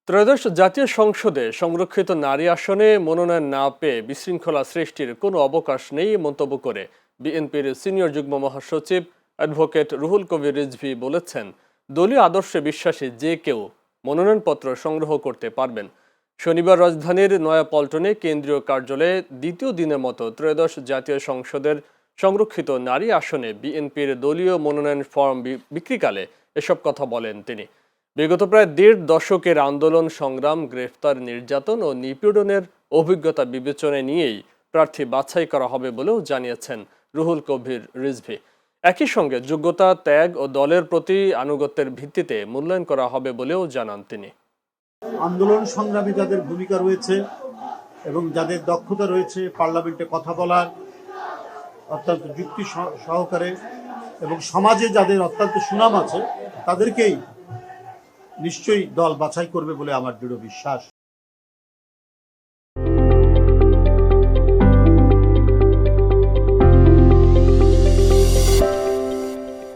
ত্রয়োদশ জাতীয় সংসদে সংরক্ষিত নারী আসনে মনোনয়ন না পেয়ে বিশৃঙ্খলা সৃষ্টির কোনো অবকাশ নেই মন্তব্য করে বিএনপির সিনিয়র যুগ্ম মহাসচিব অ্যাডভোকেট রুহুল কবির রিজভী বলেছেন, দলীয় আদর্শে বিশ্বাসী যে কেউ মনোনয়নপত্র সংগ্রহ করতে পারবেন। শনিবার রাজধানীর নয়াপল্টনে কেন্দ্রীয় কার্যালয়ে দ্বিতীয় দিনের মতো ত্রয়োদশ জাতীয় সংসদের সংরক্ষিত নারী আসনে বিএনপির দলীয় মনোনয়ন ফর্ম বিক্রিকালে এসব কথা বলেন তিনি। বিগত প্রায় দেড় দশকের আন্দোলন সংগ্রাম, গ্রেফতার, নির্যাতন ও নিপীড়নের অভিজ্ঞতা বিবেচনায় নিয়েই প্রার্থী বাছাই করা হবে বলেও জানিয়েছেন রুহুল কবির রিজভী। একই সঙ্গে যোগ্যতা, ত্যাগ ও দলের প্রতি আনুগত্যের ভিত্তিতে মূল্যায়ন করা হবে বলেও জানান তিনি। আন্দোলন সংগ্রামে যাদের ভূমিকা রয়েছে এবং যাদের দক্ষতা রয়েছে পার্লামেন্টে কথা বলার অত্যন্ত যুক্তি সহকারে এবং সমাজে যাদের অত্যন্ত সুনাম আছে তাদেরকেই নিশ্চয়ই দল বাছাই করবে বলে আমার দৃঢ় বিশ্বাস।